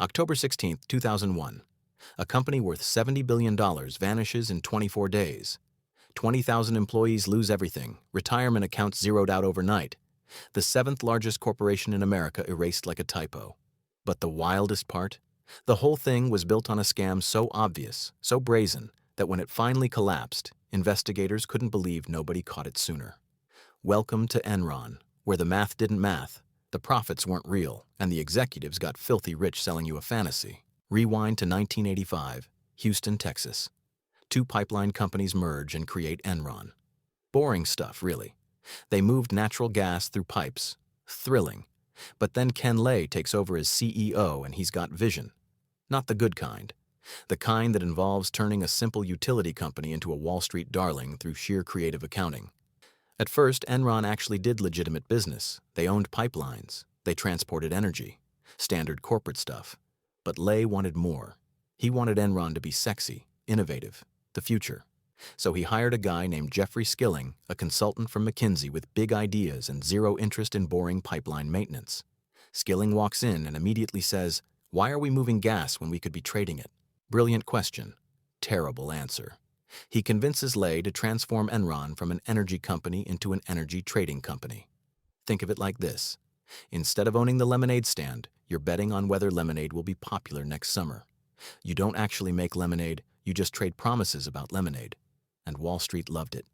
October 16, 2001. A company worth $70 billion vanishes in 24 days. 20,000 employees lose everything, retirement accounts zeroed out overnight. The seventh largest corporation in America erased like a typo. But the wildest part? The whole thing was built on a scam so obvious, so brazen, that when it finally collapsed, investigators couldn't believe nobody caught it sooner. Welcome to Enron, where the math didn't math, the profits weren't real, and the executives got filthy rich selling you a fantasy. Rewind to 1985, Houston, Texas. Two pipeline companies merge and create Enron. Boring stuff, really. They moved natural gas through pipes. Thrilling. But then Ken Lay takes over as CEO and he's got vision. Not the good kind. The kind that involves turning a simple utility company into a Wall Street darling through sheer creative accounting. At first, Enron actually did legitimate business. They owned pipelines. They transported energy. Standard corporate stuff. But Lay wanted more. He wanted Enron to be sexy, innovative, the future. So he hired a guy named Jeffrey Skilling, a consultant from McKinsey with big ideas and zero interest in boring pipeline maintenance. Skilling walks in and immediately says, "Why are we moving gas when we could be trading it?" Brilliant question. Terrible answer. He convinces Lay to transform Enron from an energy company into an energy trading company. Think of it like this. Instead of owning the lemonade stand, you're betting on whether lemonade will be popular next summer. You don't actually make lemonade, you just trade promises about lemonade. And Wall Street loved it.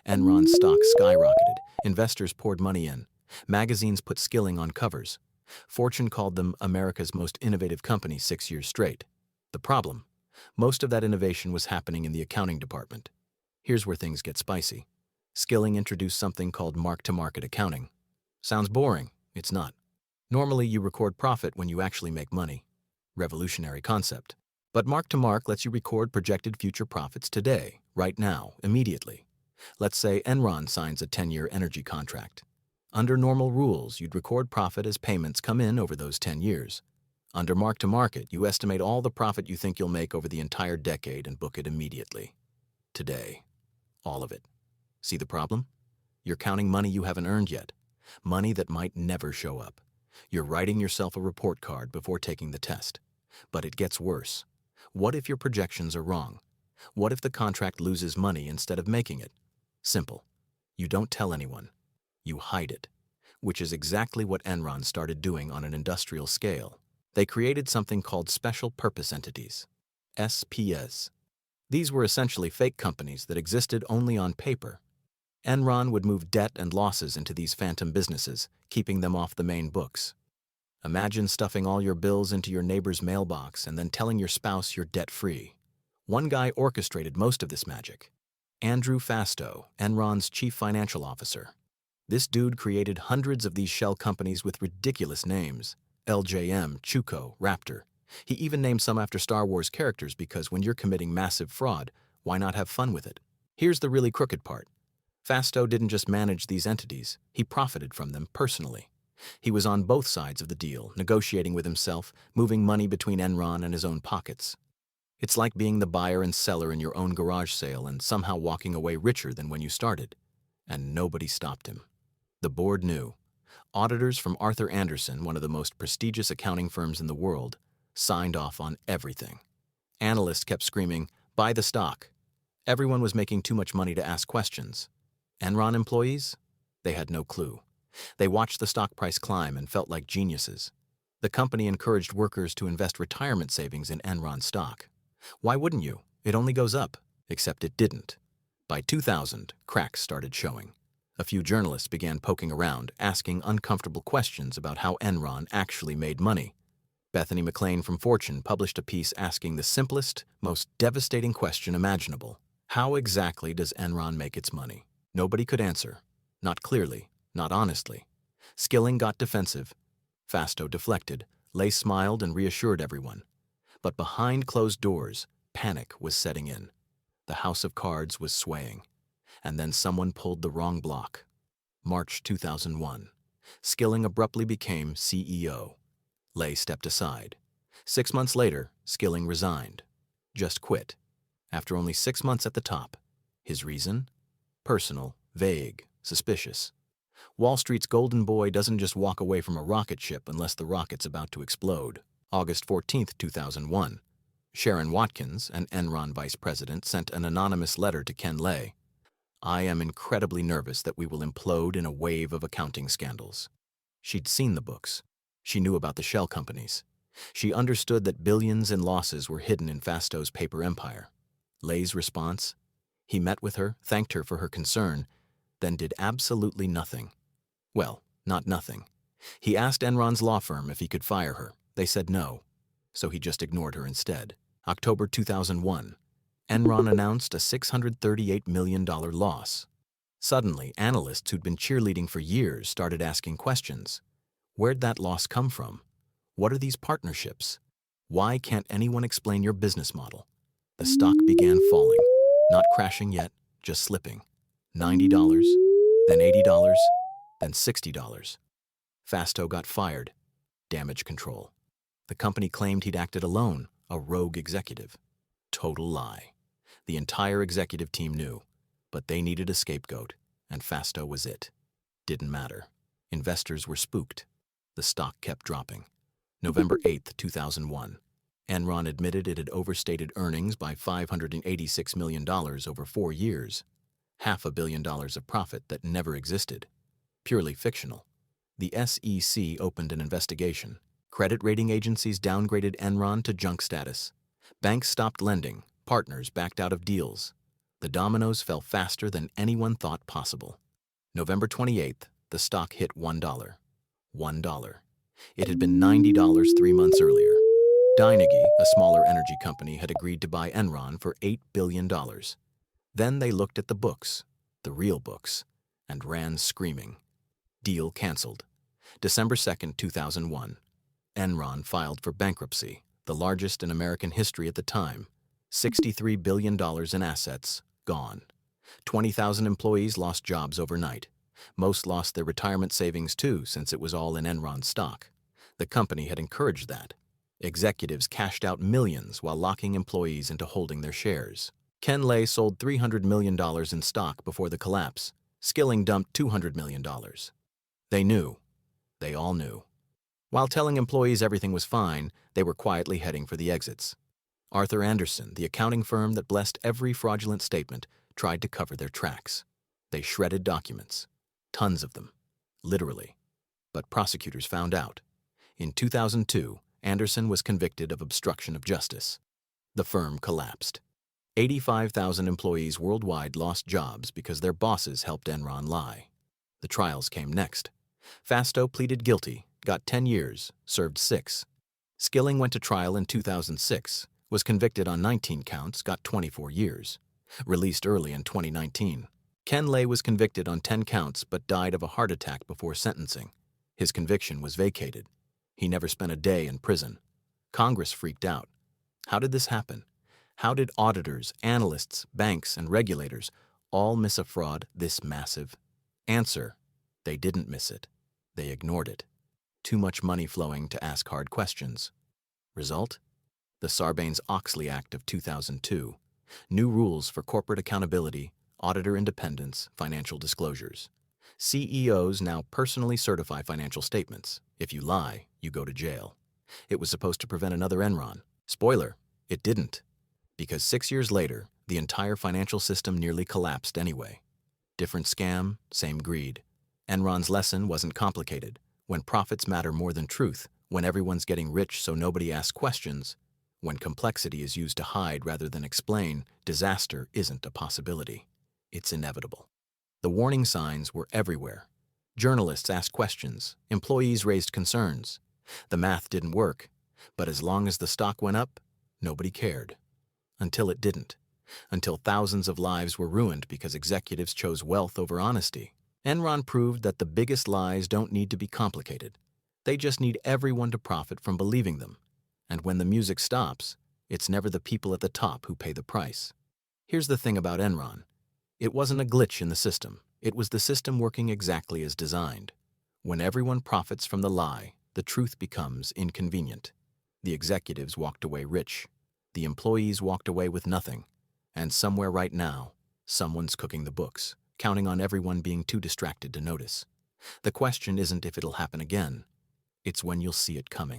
Enron's stock skyrocketed. Investors poured money in. Magazines put Skilling on covers. Fortune called them America's most innovative company 6 years straight. The problem? Most of that innovation was happening in the accounting department. Here's where things get spicy. Skilling introduced something called mark-to-market accounting. Sounds boring. It's not. Normally, you record profit when you actually make money. Revolutionary concept. But mark-to-market lets you record projected future profits today, right now, immediately. Let's say Enron signs a 10-year energy contract. Under normal rules, you'd record profit as payments come in over those 10 years. Under mark-to-market, you estimate all the profit you think you'll make over the entire decade and book it immediately. Today. All of it. See the problem? You're counting money you haven't earned yet. Money that might never show up. You're writing yourself a report card before taking the test. But it gets worse. What if your projections are wrong? What if the contract loses money instead of making it? Simple. You don't tell anyone. You hide it. Which is exactly what Enron started doing on an industrial scale. They created something called Special Purpose Entities, SPS. These were essentially fake companies that existed only on paper. Enron would move debt and losses into these phantom businesses, keeping them off the main books. Imagine stuffing all your bills into your neighbor's mailbox and then telling your spouse you're debt-free. One guy orchestrated most of this magic. Andrew Fastow, Enron's chief financial officer. This dude created hundreds of these shell companies with ridiculous names. LJM, Chuco, Raptor. He even named some after Star Wars characters because when you're committing massive fraud, why not have fun with it? Here's the really crooked part. Fastow didn't just manage these entities, he profited from them personally. He was on both sides of the deal, negotiating with himself, moving money between Enron and his own pockets. It's like being the buyer and seller in your own garage sale and somehow walking away richer than when you started. And nobody stopped him. The board knew. Auditors from Arthur Andersen, one of the most prestigious accounting firms in the world, signed off on everything. Analysts kept screaming, "Buy the stock." Everyone was making too much money to ask questions. Enron employees? They had no clue. They watched the stock price climb and felt like geniuses. The company encouraged workers to invest retirement savings in Enron stock. Why wouldn't you? It only goes up. Except it didn't. By 2000, cracks started showing. A few journalists began poking around, asking uncomfortable questions about how Enron actually made money. Bethany McLean from Fortune published a piece asking the simplest, most devastating question imaginable. How exactly does Enron make its money? Nobody could answer. Not clearly, not honestly. Skilling got defensive. Fastow deflected. Lay smiled and reassured everyone. But behind closed doors, panic was setting in. The house of cards was swaying. And then someone pulled the wrong block. March 2001. Skilling abruptly became CEO. Lay stepped aside. 6 months later, Skilling resigned. Just quit. After only 6 months at the top. His reason? Personal, vague, suspicious. Wall Street's golden boy doesn't just walk away from a rocket ship unless the rocket's about to explode. August 14, 2001. Sharon Watkins, an Enron vice president, sent an anonymous letter to Ken Lay. I am incredibly nervous that we will implode in a wave of accounting scandals. She'd seen the books. She knew about the shell companies. She understood that billions in losses were hidden in Fastow's paper empire. Lay's response? He met with her, thanked her for her concern, then did absolutely nothing. Well, not nothing. He asked Enron's law firm if he could fire her. They said no, so he just ignored her instead. October 2001. Enron announced a $638 million loss. Suddenly, analysts who'd been cheerleading for years started asking questions. Where'd that loss come from? What are these partnerships? Why can't anyone explain your business model? The stock began falling, not crashing yet, just slipping. $90, then $80, then $60. Fastow got fired. Damage control. The company claimed he'd acted alone, a rogue executive. Total lie. The entire executive team knew, but they needed a scapegoat, and Fastow was it. Didn't matter. Investors were spooked. The stock kept dropping. November 8, 2001. Enron admitted it had overstated earnings by $586 million over 4 years. $500 million of profit that never existed. Purely fictional. The SEC opened an investigation. Credit rating agencies downgraded Enron to junk status. Banks stopped lending. Partners backed out of deals. The dominoes fell faster than anyone thought possible. November 28th, the stock hit $1. $1. It had been $90 3 months earlier. Dynegy, a smaller energy company, had agreed to buy Enron for $8 billion. Then they looked at the books, the real books, and ran screaming. Deal canceled. December 2nd, 2001. Enron filed for bankruptcy, the largest in American history at the time. $63 billion in assets, gone. 20,000 employees lost jobs overnight. Most lost their retirement savings too, since it was all in Enron stock. The company had encouraged that. Executives cashed out millions while locking employees into holding their shares. Ken Lay sold $300 million in stock before the collapse. Skilling dumped $200 million. They knew. They all knew. While telling employees everything was fine, they were quietly heading for the exits. Arthur Andersen, the accounting firm that blessed every fraudulent statement, tried to cover their tracks. They shredded documents. Tons of them. Literally. But prosecutors found out. In 2002, Andersen was convicted of obstruction of justice. The firm collapsed. 85,000 employees worldwide lost jobs because their bosses helped Enron lie. The trials came next. Fastow pleaded guilty, got 10 years, served 6. Skilling went to trial in 2006, was convicted on 19 counts, got 24 years. Released early in 2019. Ken Lay was convicted on 10 counts but died of a heart attack before sentencing. His conviction was vacated. He never spent a day in prison. Congress freaked out. How did this happen? How did auditors, analysts, banks, and regulators all miss a fraud this massive? Answer: they didn't miss it. They ignored it. Too much money flowing to ask hard questions. Result? The Sarbanes-Oxley Act of 2002. New rules for corporate accountability, auditor independence, financial disclosures. CEOs now personally certify financial statements. If you lie, you go to jail. It was supposed to prevent another Enron. Spoiler, it didn't. Because 6 years later, the entire financial system nearly collapsed anyway. Different scam, same greed. Enron's lesson wasn't complicated. When profits matter more than truth, when everyone's getting rich so nobody asks questions, when complexity is used to hide rather than explain, disaster isn't a possibility. It's inevitable. The warning signs were everywhere. Journalists asked questions. Employees raised concerns. The math didn't work. But as long as the stock went up, nobody cared. Until it didn't. Until thousands of lives were ruined because executives chose wealth over honesty. Enron proved that the biggest lies don't need to be complicated. They just need everyone to profit from believing them. And when the music stops, it's never the people at the top who pay the price. Here's the thing about Enron. It wasn't a glitch in the system. It was the system working exactly as designed. When everyone profits from the lie, the truth becomes inconvenient. The executives walked away rich. The employees walked away with nothing. And somewhere right now, someone's cooking the books, counting on everyone being too distracted to notice. The question isn't if it'll happen again. It's when you'll see it coming.